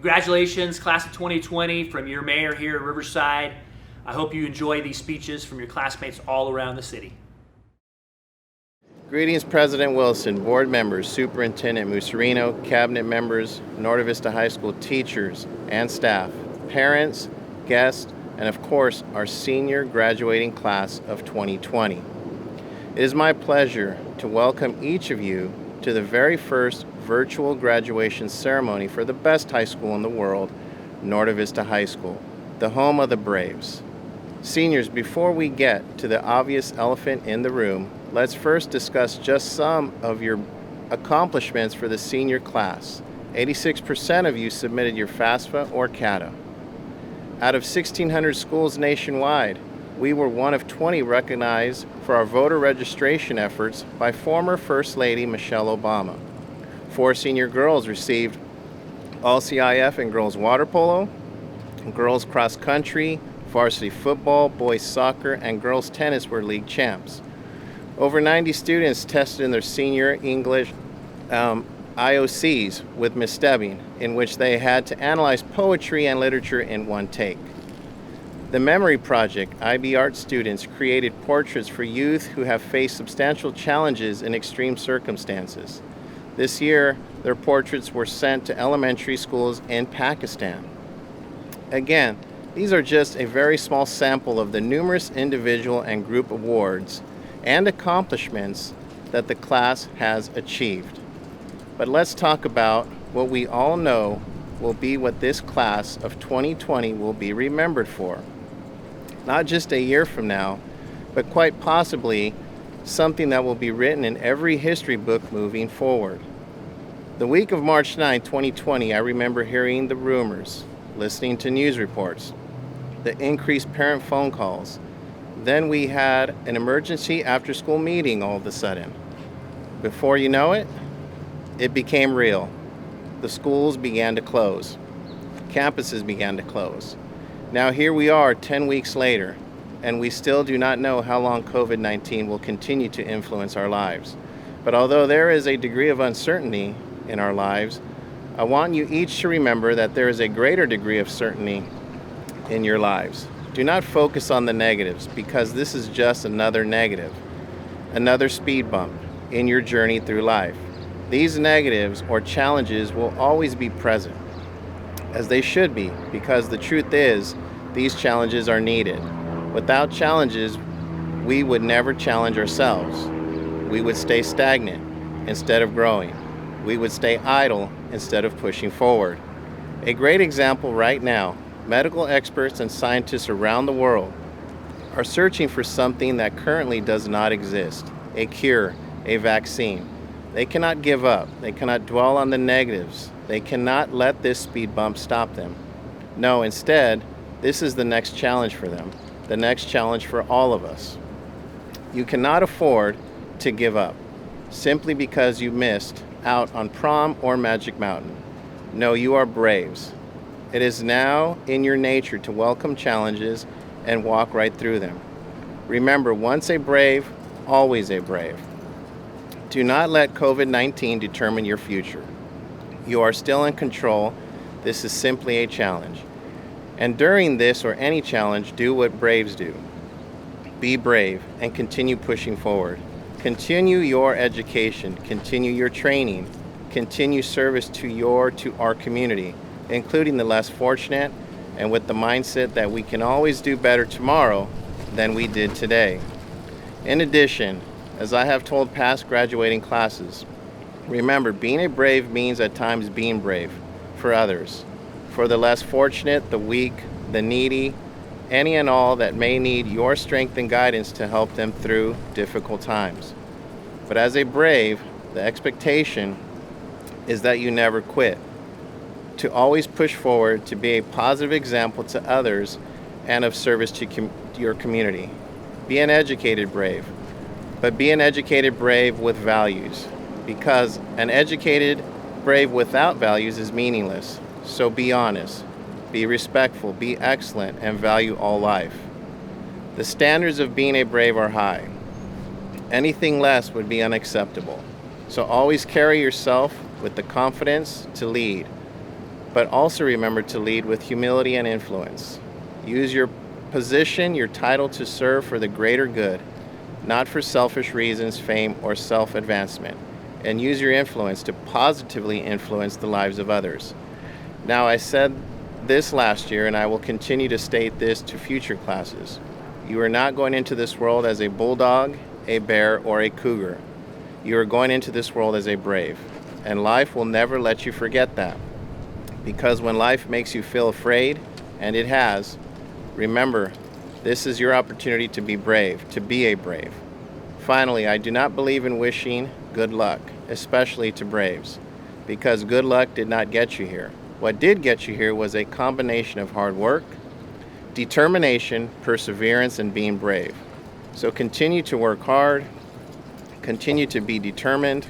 Congratulations, class of 2020, from your mayor here in Riverside. I hope you enjoy these speeches from your classmates all around the city. Greetings, President Wilson, board members, Superintendent Musarino, cabinet members, Norte Vista High School teachers and staff, parents, guests, and of course, our senior graduating class of 2020. It is my pleasure to welcome each of you to the very first virtual graduation ceremony for the best high school in the world, Norte Vista High School, the home of the Braves. Seniors, before we get to the obvious elephant in the room, let's first discuss just some of your accomplishments for the senior class. 86% of you submitted your FAFSA or CATA. Out of 1,600 schools nationwide, we were one of 20 recognized for our voter registration efforts by former First Lady Michelle Obama. 4 senior girls received All-CIF in girls water polo, girls cross country, varsity football, boys soccer, and girls tennis were league champs. Over 90 students tested in their senior English IOCs with Miss Stebbing, in which they had to analyze poetry and literature in one take. The Memory Project, IB Art students created portraits for youth who have faced substantial challenges in extreme circumstances. This year, their portraits were sent to elementary schools in Pakistan. Again, these are just a very small sample of the numerous individual and group awards and accomplishments that the class has achieved. But let's talk about what we all know will be what this class of 2020 will be remembered for. Not just a year from now, but quite possibly something that will be written in every history book moving forward. The week of March 9, 2020, I remember hearing the rumors, listening to news reports, the increased parent phone calls. Then we had an emergency after-school meeting all of a sudden. Before you know it, it became real. The schools began to close. Campuses began to close. Now here we are 10 weeks later, and we still do not know how long COVID-19 will continue to influence our lives. But although there is a degree of uncertainty in our lives, I want you each to remember that there is a greater degree of certainty in your lives. Do not focus on the negatives, because this is just another negative, another speed bump in your journey through life. These negatives or challenges will always be present, as they should be, because the truth is, these challenges are needed. Without challenges, we would never challenge ourselves. We would stay stagnant instead of growing. We would stay idle instead of pushing forward. A great example right now, medical experts and scientists around the world are searching for something that currently does not exist, a cure, a vaccine. They cannot give up. They cannot dwell on the negatives. They cannot let this speed bump stop them. No, instead, this is the next challenge for them, the next challenge for all of us. You cannot afford to give up simply because you missed out on prom or Magic Mountain. No, you are braves. It is now in your nature to welcome challenges and walk right through them. Remember, once a brave, always a brave. Do not let COVID-19 determine your future. You are still in control. This is simply a challenge. And during this or any challenge, do what braves do. Be brave and continue pushing forward. Continue your education, continue your training, continue service to our community, including the less fortunate, and with the mindset that we can always do better tomorrow than we did today. In addition, as I have told past graduating classes, remember, being a brave means at times being brave for others, for the less fortunate, the weak, the needy, any and all that may need your strength and guidance to help them through difficult times. But as a brave, the expectation is that you never quit, to always push forward, to be a positive example to others and of service to your community. Be an educated brave, but be an educated brave with values, because an educated brave without values is meaningless. So be honest, be respectful, be excellent, and value all life. The standards of being a brave are high. Anything less would be unacceptable. So always carry yourself with the confidence to lead. but also remember to lead with humility and influence. Use your position, your title to serve for the greater good, not for selfish reasons, fame, or self-advancement, and use your influence to positively influence the lives of others. Now, I said this last year, and I will continue to state this to future classes. You are not going into this world as a bulldog, a bear, or a cougar. You are going into this world as a brave, and life will never let you forget that. Because when life makes you feel afraid, and it has, remember, this is your opportunity to be brave, to be a brave. Finally, I do not believe in wishing good luck, especially to braves, because good luck did not get you here. What did get you here was a combination of hard work, determination, perseverance, and being brave. So continue to work hard, continue to be determined,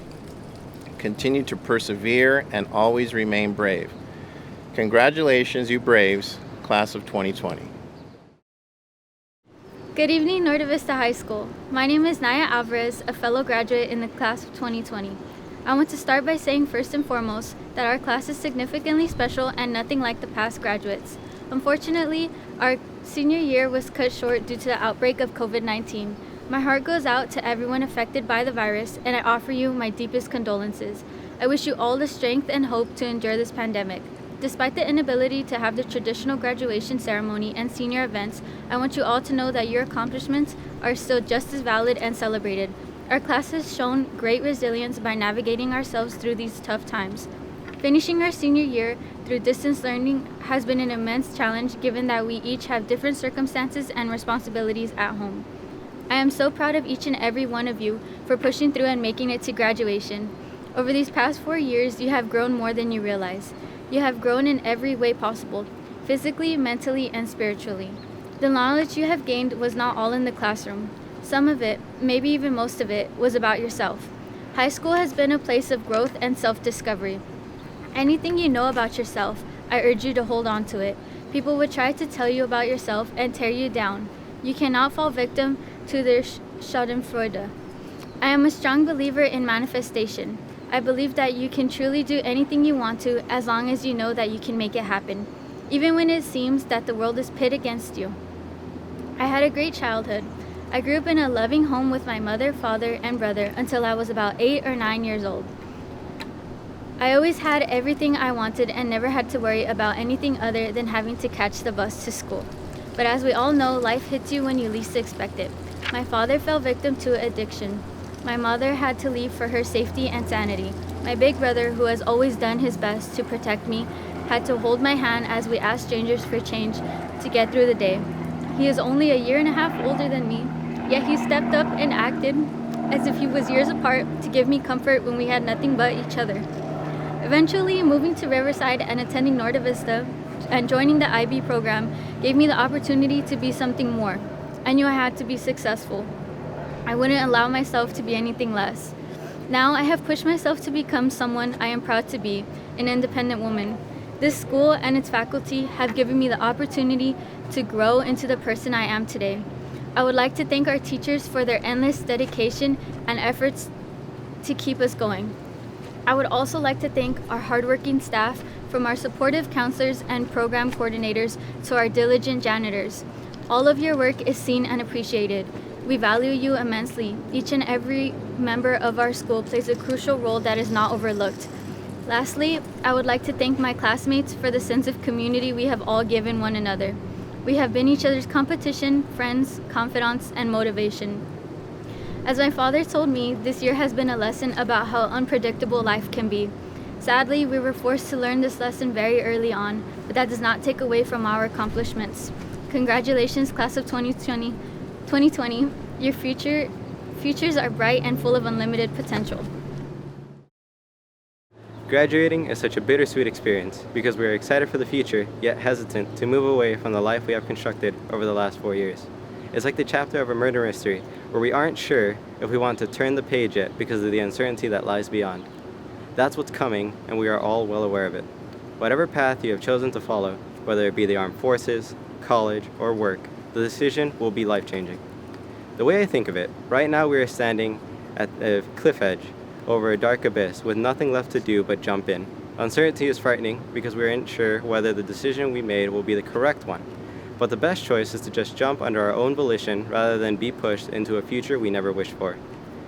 continue to persevere, and always remain brave. Congratulations, you Braves, class of 2020. Good evening, Norte Vista High School. My name is Naya Alvarez, a fellow graduate in the class of 2020. I want to start by saying first and foremost that our class is significantly special and nothing like the past graduates. Unfortunately, our senior year was cut short due to the outbreak of COVID-19. My heart goes out to everyone affected by the virus, and I offer you my deepest condolences. I wish you all the strength and hope to endure this pandemic. Despite the inability to have the traditional graduation ceremony and senior events, I want you all to know that your accomplishments are still just as valid and celebrated. Our class has shown great resilience by navigating ourselves through these tough times. Finishing our senior year through distance learning has been an immense challenge given that we each have different circumstances and responsibilities at home. I am so proud of each and every one of you for pushing through and making it to graduation. Over these past 4 years, you have grown more than you realize. You have grown in every way possible, physically, mentally, and spiritually. The knowledge you have gained was not all in the classroom. Some of it, maybe even most of it, was about yourself. High school has been a place of growth and self-discovery. Anything you know about yourself, I urge you to hold on to it. People would try to tell you about yourself and tear you down. You cannot fall victim to their schadenfreude. I am a strong believer in manifestation. I believe that you can truly do anything you want to as long as you know that you can make it happen, even when it seems that the world is pit against you. I had a great childhood. I grew up in a loving home with my mother, father, and brother until I was about 8 or 9 years old. I always had everything I wanted and never had to worry about anything other than having to catch the bus to school. But as we all know, life hits you when you least expect it. My father fell victim to addiction. My mother had to leave for her safety and sanity. My big brother, who has always done his best to protect me, had to hold my hand as we asked strangers for change to get through the day. He is only a year and a half older than me, yet he stepped up and acted as if he was years apart to give me comfort when we had nothing but each other. Eventually, moving to Riverside and attending Norte Vista and joining the IB program gave me the opportunity to be something more. I knew I had to be successful. I wouldn't allow myself to be anything less. Now I have pushed myself to become someone I am proud to be, an independent woman. This school and its faculty have given me the opportunity to grow into the person I am today. I would like to thank our teachers for their endless dedication and efforts to keep us going. I would also like to thank our hardworking staff, from our supportive counselors and program coordinators to our diligent janitors. All of your work is seen and appreciated. We value you immensely. Each and every member of our school plays a crucial role that is not overlooked. Lastly, I would like to thank my classmates for the sense of community we have all given one another. We have been each other's competition, friends, confidants, and motivation. As my father told me, this year has been a lesson about how unpredictable life can be. Sadly, we were forced to learn this lesson very early on, but that does not take away from our accomplishments. Congratulations, class of 2020. Your futures are bright and full of unlimited potential. Graduating is such a bittersweet experience because we are excited for the future, yet hesitant to move away from the life we have constructed over the last 4 years. It's like the chapter of a murder mystery where we aren't sure if we want to turn the page yet because of the uncertainty that lies beyond. That's what's coming, and we are all well aware of it. Whatever path you have chosen to follow, whether it be the armed forces, college, or work, the decision will be life-changing. The way I think of it, right now we are standing at a cliff edge over a dark abyss with nothing left to do but jump in, Uncertainty is frightening because we aren't sure whether the decision we made will be the correct one. But the best choice is to just jump under our own volition rather than be pushed into a future we never wished for.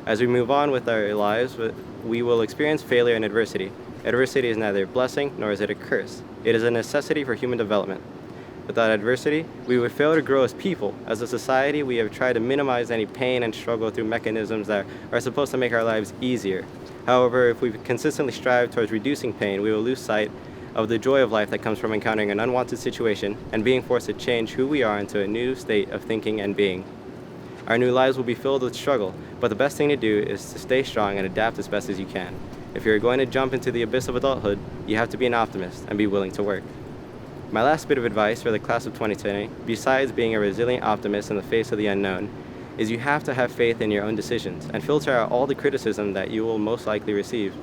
As we move on with our lives, we will experience failure and adversity. Adversity is neither a blessing nor is it a curse. It is a necessity for human development. Without adversity, we would fail to grow as people. As a society, we have tried to minimize any pain and struggle through mechanisms that are supposed to make our lives easier. However, if we consistently strive towards reducing pain, we will lose sight of the joy of life that comes from encountering an unwanted situation and being forced to change who we are into a new state of thinking and being. Our new lives will be filled with struggle, but the best thing to do is to stay strong and adapt as best as you can. If you're going to jump into the abyss of adulthood, you have to be an optimist and be willing to work. My last bit of advice for the class of 2020, besides being a resilient optimist in the face of the unknown, is you have to have faith in your own decisions and filter out all the criticism that you will most likely receive.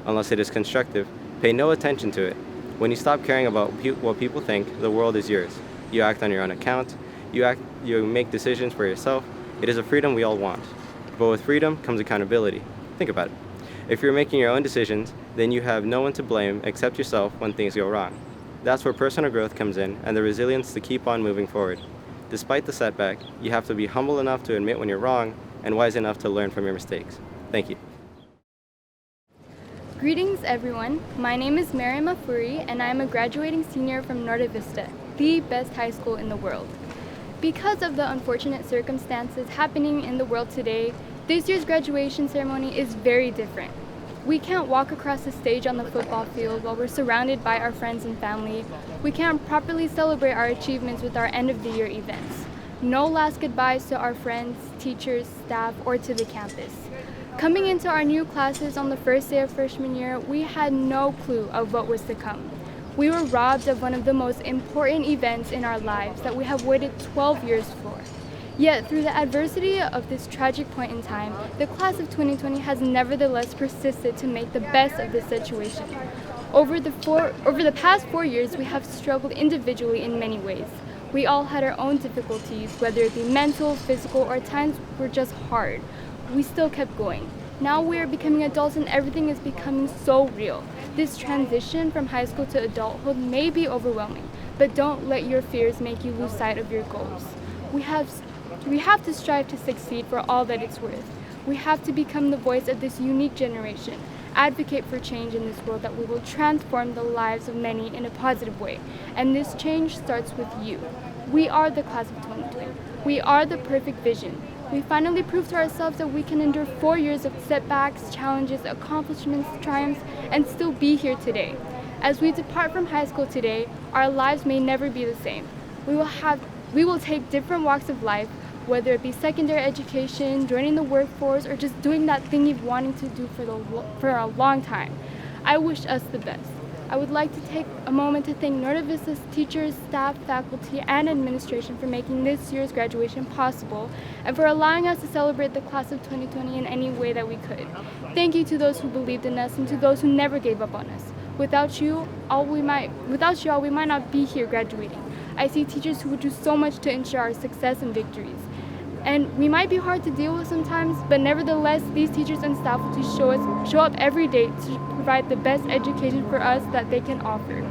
Unless it is constructive, pay no attention to it. When you stop caring about what people think, the world is yours. You act on your own account. You make decisions for yourself. It is a freedom we all want. But with freedom comes accountability. Think about it. If you're making your own decisions, then you have no one to blame except yourself when things go wrong. That's where personal growth comes in and the resilience to keep on moving forward. Despite the setback, you have to be humble enough to admit when you're wrong and wise enough to learn from your mistakes. Thank you. Greetings everyone, my name is Mariam Afuri and I am a graduating senior from Norte Vista, the best high school in the world. Because of the unfortunate circumstances happening in the world today, this year's graduation ceremony is very different. We can't walk across the stage on the football field while we're surrounded by our friends and family. We can't properly celebrate our achievements with our end of the year events. No last goodbyes to our friends, teachers, staff, or to the campus. Coming into our new classes on the first day of freshman year, we had no clue of what was to come. We were robbed of one of the most important events in our lives that we have waited 12 years for. Yet, through the adversity of this tragic point in time, the class of 2020 has nevertheless persisted to make the best of this situation. Over the past 4 years, we have struggled individually in many ways. We all had our own difficulties, whether it be mental, physical, or at times were just hard. We still kept going. Now we are becoming adults and everything is becoming so real. This transition from high school to adulthood may be overwhelming, but don't let your fears make you lose sight of your goals. We have to strive to succeed for all that it's worth. We have to become the voice of this unique generation, advocate for change in this world that we will transform the lives of many in a positive way. And this change starts with you. We are the class of 2020. We are the perfect vision. We finally proved to ourselves that we can endure 4 years of setbacks, challenges, accomplishments, triumphs, and still be here today. As we depart from high school today, our lives may never be the same. We will take different walks of life, whether it be secondary education, joining the workforce, or just doing that thing you've wanted to do for a long time. I wish us the best. I would like to take a moment to thank Norte Vista's teachers, staff, faculty, and administration for making this year's graduation possible and for allowing us to celebrate the class of 2020 in any way that we could. Thank you to those who believed in us and to those who never gave up on us. Without you all, we might not be here graduating. I see teachers who would do so much to ensure our success and victories. And we might be hard to deal with sometimes, but nevertheless, these teachers and staff will show up every day to provide the best education for us that they can offer.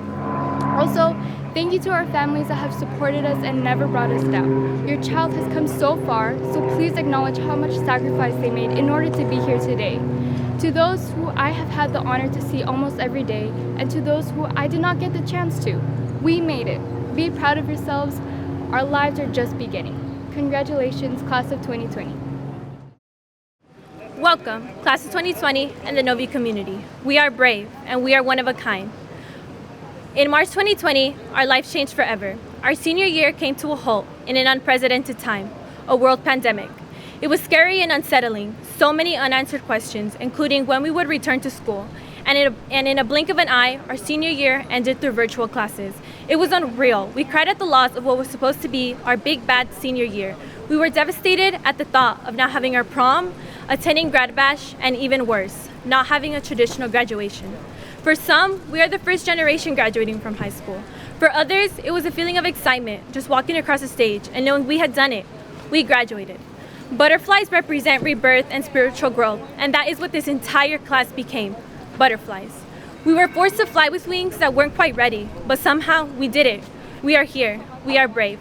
Also, thank you to our families that have supported us and never brought us down. Your child has come so far, so please acknowledge how much sacrifice they made in order to be here today. To those who I have had the honor to see almost every day, and to those who I did not get the chance to, we made it. Be proud of yourselves. Our lives are just beginning. Congratulations, class of 2020. Welcome, class of 2020 and the Novi community. We are brave and we are one of a kind. In March 2020, our lives changed forever. Our senior year came to a halt in an unprecedented time, a world pandemic. It was scary and unsettling, so many unanswered questions, including when we would return to school. And in a blink of an eye, our senior year ended through virtual classes. It was unreal. We cried at the loss of what was supposed to be our big bad senior year. We were devastated at the thought of not having our prom, attending grad bash, and even worse, not having a traditional graduation. For some, we are the first generation graduating from high school. For others, it was a feeling of excitement, just walking across the stage and knowing we had done it. We graduated. Butterflies represent rebirth and spiritual growth, and that is what this entire class became. Butterflies. We were forced to fly with wings that weren't quite ready, but somehow we did it. We are here. We are brave.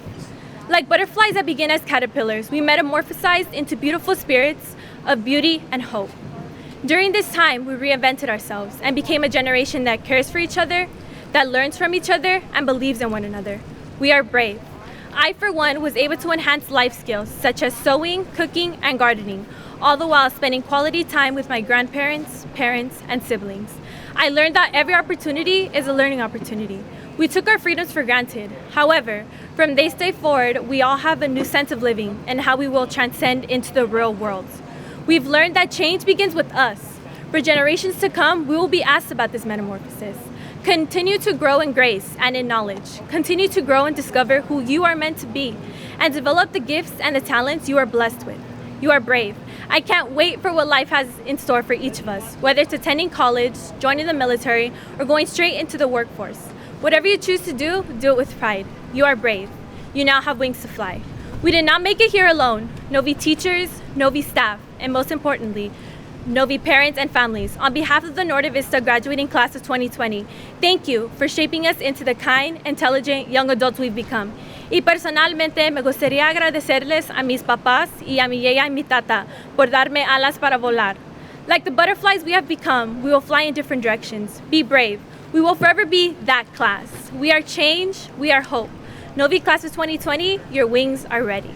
Like butterflies that begin as caterpillars, we metamorphosized into beautiful spirits of beauty and hope. During this time, we reinvented ourselves and became a generation that cares for each other, that learns from each other, and believes in one another. We are brave. I, for one, was able to enhance life skills such as sewing, cooking, and gardening, all the while spending quality time with my grandparents, parents, and siblings. I learned that every opportunity is a learning opportunity. We took our freedoms for granted. However, from this day forward, we all have a new sense of living and how we will transcend into the real world. We've learned that change begins with us. For generations to come, we will be asked about this metamorphosis. Continue to grow in grace and in knowledge. Continue to grow and discover who you are meant to be, and develop the gifts and the talents you are blessed with. You are brave. I can't wait for what life has in store for each of us, whether it's attending college, joining the military, or going straight into the workforce. Whatever you choose to do it with pride. You are brave. You now have wings to fly. We did not make it here alone. Novi teachers, Novi staff, and most importantly, Novi parents and families. On behalf of the Norte Vista graduating class of 2020, thank you for shaping us into the kind, intelligent young adults we've become. Y personalmente me gustaría agradecerles a mis papás y a mi yaya y mi tata por darme alas para volar. Like the butterflies we have become, we will fly in different directions. Be brave. We will forever be that class. We are change. We are hope. Novi class of 2020, your wings are ready.